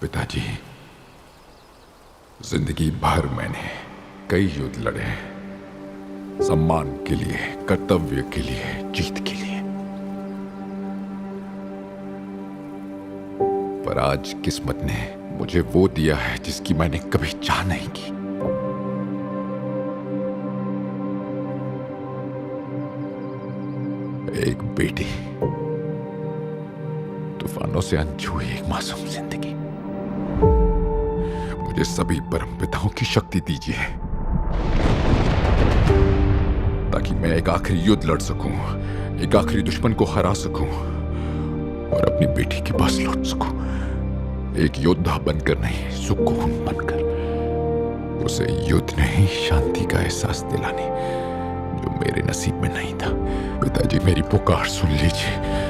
पिताजी, जिंदगी भर मैंने कई युद्ध लड़े, सम्मान के लिए, कर्तव्य के लिए, जीत के लिए। पर आज किस्मत ने मुझे वो दिया है जिसकी मैंने कभी चाह नहीं की। एक बेटी, तूफानों से अनछुई एक मासूम जिंदगी। मुझे सभी परम पिताओं की शक्ति दीजिए ताकि मैं एक आखिरी युद्ध लड़ सकूं, एक आखिरी दुश्मन को हरा सकूं और अपनी बेटी के पास लौट सकूं। एक योद्धा बनकर नहीं, सुकून बनकर। उसे युद्ध नहीं, शांति का एहसास दिलाने जो मेरे नसीब में नहीं था। पिताजी, मेरी पुकार सुन लीजिए।